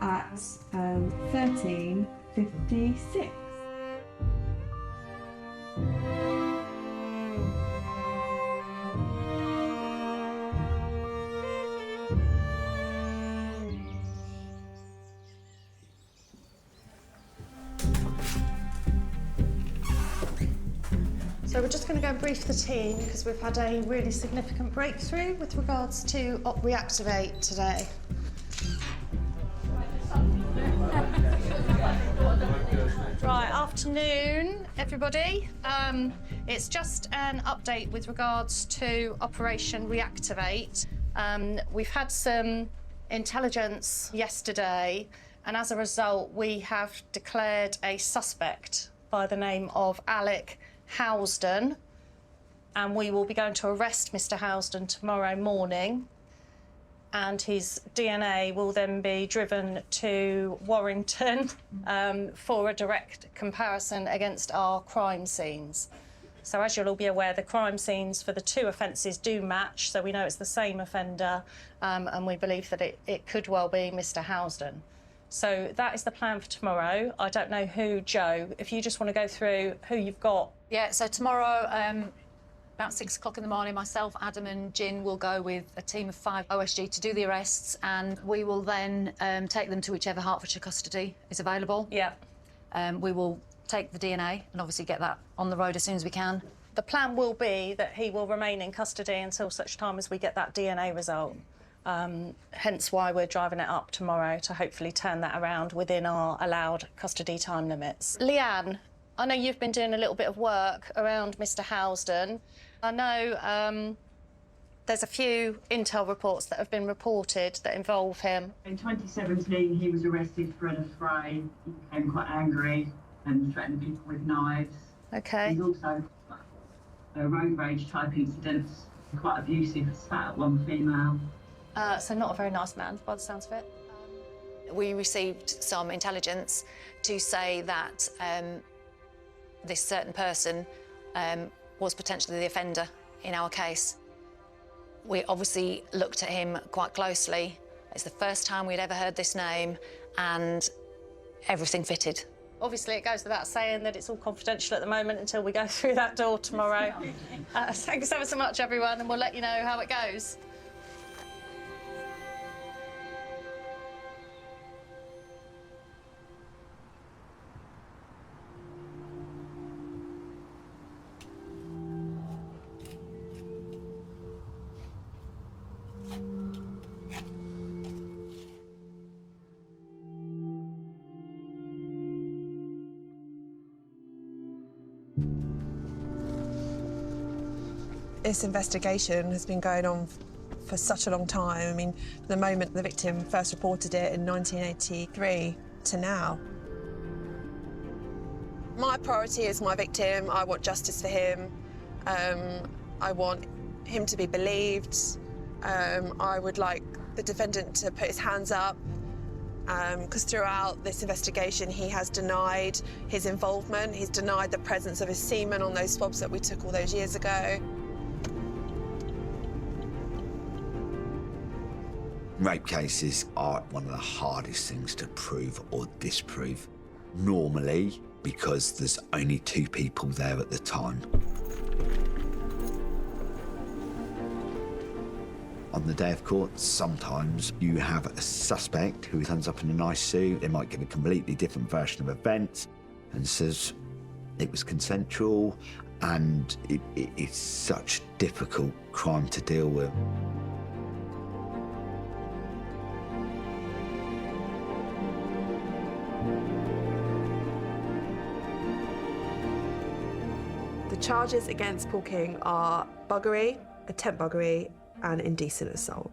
[SPEAKER 14] at 13:56.
[SPEAKER 4] So we're just going to go and brief the team because we've had a really significant breakthrough with regards to Reactivate today. Right, afternoon, everybody. It's just an update with regards to Operation Reactivate. We've had some intelligence yesterday, and as a result, we have declared a suspect by the name of Alec Housden, and we will be going to arrest Mr. Housden tomorrow morning, and his DNA will then be driven to Warrington for a direct comparison against our crime scenes. So as you'll all be aware, the crime scenes for the two offences do match, so we know it's the same offender, and we believe that it could well be Mr. Housden. So that is the plan for tomorrow. I don't know who, Joe, if you just want to go through who you've got.
[SPEAKER 3] Yeah, so tomorrow, about 6 o'clock in the morning, myself, Adam and Jin will go with a team of 5 OSG to do the arrests, and we will then take them to whichever Hertfordshire custody is available.
[SPEAKER 6] Yeah.
[SPEAKER 3] We will take the DNA and obviously get that on the road as soon as we can.
[SPEAKER 6] The plan will be that he will remain in custody until such time as we get that DNA result. Hence why we're driving it up tomorrow to hopefully turn that around within our allowed custody time limits. Leanne, I know you've been doing a little bit of work around Mr. Housden. I know there's a few intel reports that have been reported that involve him.
[SPEAKER 10] In 2017, he was arrested for an affray. He became quite angry and threatened people with knives.
[SPEAKER 6] Okay.
[SPEAKER 10] He's also road rage type incidents, quite abusive, spat at one female.
[SPEAKER 6] So not a very nice man, by the sounds of it.
[SPEAKER 5] We received some intelligence to say that this certain person was potentially the offender in our case. We obviously looked at him quite closely. It's the first time we'd ever heard this name, and everything fitted.
[SPEAKER 6] Obviously, it goes without saying that it's all confidential at the moment until we go through that door tomorrow. Thanks ever so much, everyone, and we'll let you know how it goes.
[SPEAKER 14] This investigation has been going on for such a long time. I mean, the moment the victim first reported it in 1983 to now. My priority is my victim. I want justice for him. I want him to be believed. I would like the defendant to put his hands up, because throughout this investigation he has denied his involvement. He's denied the presence of his semen on those swabs that we took all those years ago.
[SPEAKER 15] Rape cases are one of the hardest things to prove or disprove. Normally, because there's only 2 people there at the time. On the day of court, sometimes you have a suspect who turns up in a nice suit. They might give a completely different version of events and says it was consensual, and it's such a difficult crime to deal with.
[SPEAKER 14] The charges against Paul King are buggery, attempt buggery, and indecent assault.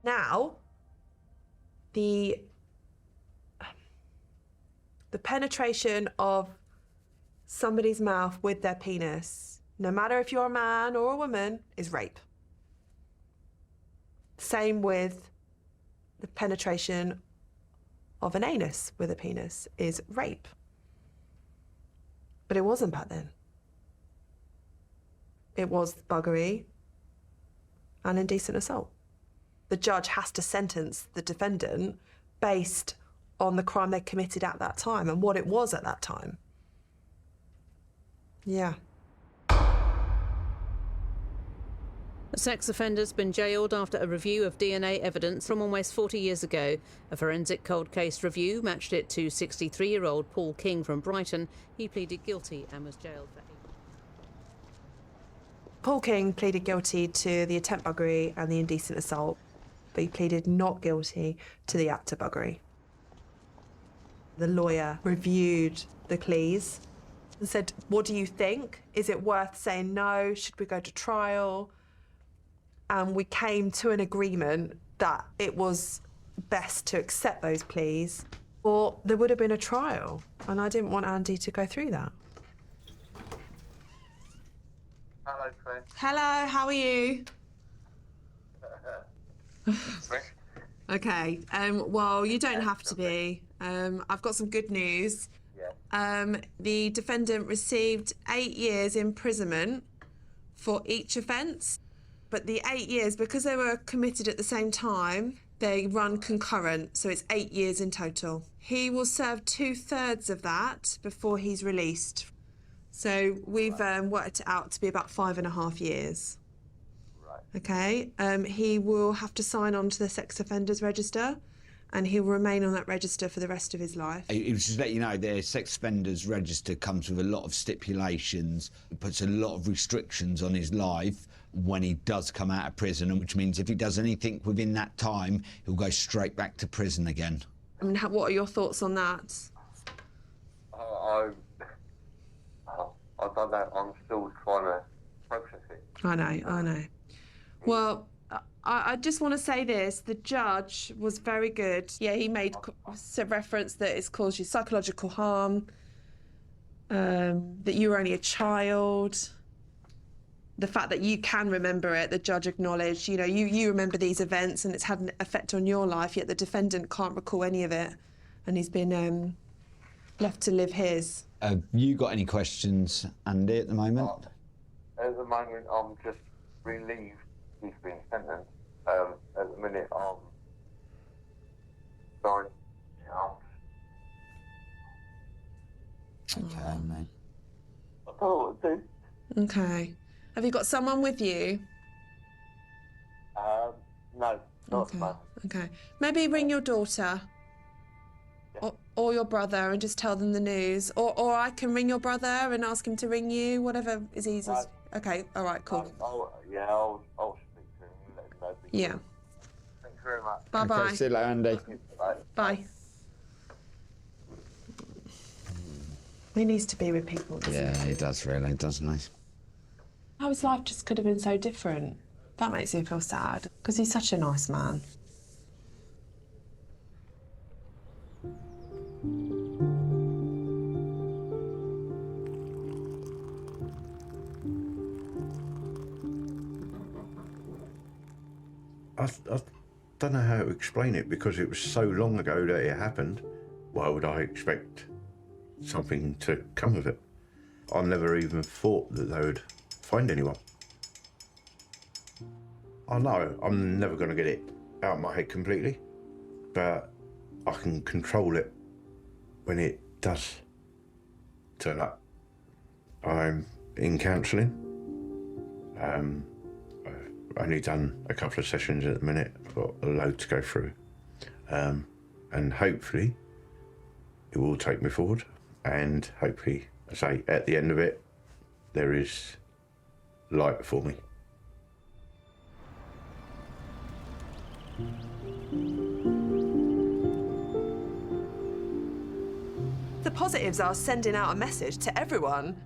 [SPEAKER 14] Now, the penetration of somebody's mouth with their penis, no matter if you're a man or a woman, is rape. Same with the penetration of an anus with a penis is rape. But it wasn't back then. It was buggery and indecent assault. The judge has to sentence the defendant based on the crime they committed at that time and what it was at that time. Yeah.
[SPEAKER 12] A sex offender's been jailed after a review of DNA evidence from almost 40 years ago. A forensic cold case review matched it to 63-year-old Paul King from Brighton. He pleaded guilty and was jailed for 8 years.
[SPEAKER 14] Paul King pleaded guilty to the attempt buggery and the indecent assault, but he pleaded not guilty to the act of buggery. The lawyer reviewed the pleas and said, what do you think? Is it worth saying no? Should we go to trial? And we came to an agreement that it was best to accept those pleas, or there would have been a trial. And I didn't want Andy to go through that.
[SPEAKER 22] Hello, Claire.
[SPEAKER 14] Hello, how are you? Okay, well, you don't have to be. I've got some good news.
[SPEAKER 22] Yeah.
[SPEAKER 14] The defendant received 8 years imprisonment for each offence, but the 8 years, because they were committed at the same time, they run concurrent, so it's 8 years in total. He will serve 2/3 of that before he's released. So we've worked it out to be about 5.5 years. Okay, he will have to sign on to the sex offenders register, and he will remain on that register for the rest of his life.
[SPEAKER 23] It was just to let you know, the sex offenders register comes with a lot of stipulations. It puts a lot of restrictions on his life when he does come out of prison, which means if he does anything within that time, he'll go straight back to prison again.
[SPEAKER 14] I mean, what are your thoughts on that?
[SPEAKER 22] I don't know. I'm still trying to process it.
[SPEAKER 14] I know. Well, I just want to say this. The judge was very good. Yeah, he made reference that it's caused you psychological harm, that you were only a child. The fact that you can remember it, the judge acknowledged, you know, you remember these events and it's had an effect on your life, yet the defendant can't recall any of it. And he's been left to live his.
[SPEAKER 23] Have you got any questions, Andy, at the moment?
[SPEAKER 22] At the moment, I'm just relieved he's been sentenced. At the minute, sorry.
[SPEAKER 23] Okay, mate.
[SPEAKER 22] I don't know what to do.
[SPEAKER 14] Okay. Have you got someone with you?
[SPEAKER 22] No, not at the moment.
[SPEAKER 14] Okay. Maybe ring your daughter or your brother and just tell them the news. Or I can ring your brother and ask him to ring you, whatever is easiest. Okay, all right, cool.
[SPEAKER 22] I'll speak to him and let him know.
[SPEAKER 14] Yeah.
[SPEAKER 22] Thanks very much.
[SPEAKER 14] Bye-bye.
[SPEAKER 23] Okay, see you later, Andy.
[SPEAKER 14] Bye. He needs to be with people.
[SPEAKER 23] Yeah, he does really, doesn't he?
[SPEAKER 14] How his life just could have been so different. That makes me feel sad, because he's such a nice man.
[SPEAKER 16] I don't know how to explain it, because it was so long ago that it happened. Why would I expect something to come of it? I never even thought that they would find anyone. I know I'm never going to get it out of my head completely, but I can control it when it does turn up. I'm in counselling. I've only done a couple of sessions at the minute. I've got a load to go through. And hopefully it will take me forward, and hopefully I say, at the end of it, there is light before me.
[SPEAKER 14] The positives are sending out a message to everyone.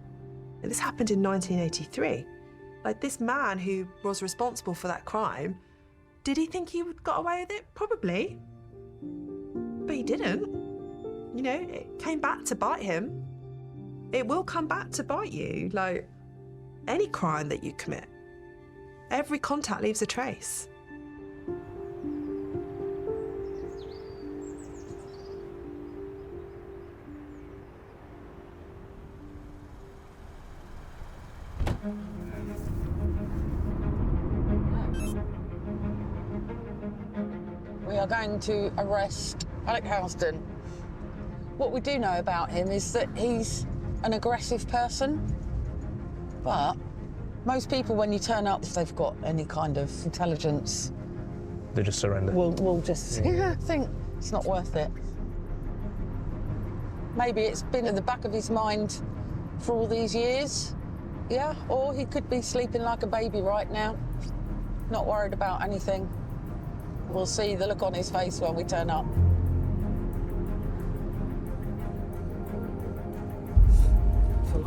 [SPEAKER 14] And this happened in 1983. Like, this man who was responsible for that crime, did he think he got away with it? Probably. But he didn't. You know, it came back to bite him. It will come back to bite you. Like, any crime that you commit, every contact leaves a trace.
[SPEAKER 13] We are going to arrest Alec Housden. What we do know about him is that he's an aggressive person, but most people, when you turn up, if they've got any kind of intelligence,
[SPEAKER 20] They just surrender.
[SPEAKER 13] will just think it's not worth it. Maybe it's been in the back of his mind for all these years, yeah, or he could be sleeping like a baby right now, not worried about anything. We'll see the look on his face when we turn up.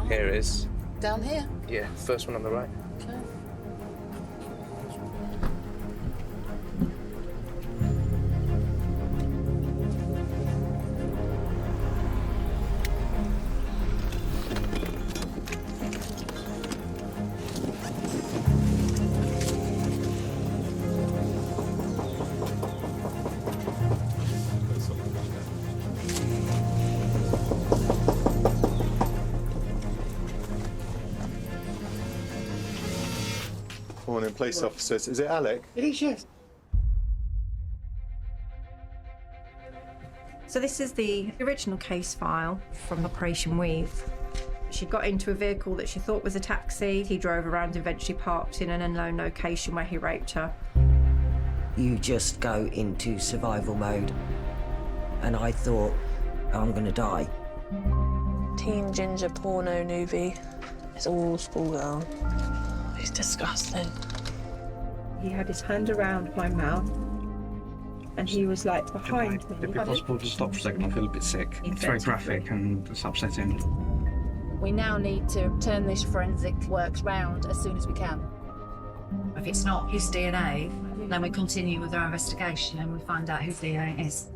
[SPEAKER 20] Here it is.
[SPEAKER 13] Down here?
[SPEAKER 20] Yeah, first one on the right.
[SPEAKER 13] Okay.
[SPEAKER 17] Morning, police officers. Is it Alec?
[SPEAKER 13] It is, yes.
[SPEAKER 18] So this is the original case file from Operation Weave. She got into a vehicle that she thought was a taxi. He drove around, eventually parked in an unknown location where he raped her.
[SPEAKER 24] You just go into survival mode. And I thought, I'm gonna die.
[SPEAKER 14] Teen ginger porno movie. It's all schoolgirl. It's disgusting.
[SPEAKER 18] He had his hand around my mouth and he was like behind me.
[SPEAKER 25] Would it be possible to stop for a second? I feel a bit sick. It's very graphic and it's upsetting.
[SPEAKER 26] We now need to turn this forensic works round as soon as we can.
[SPEAKER 11] If it's not his DNA, then we continue with our investigation and we find out whose DNA it is.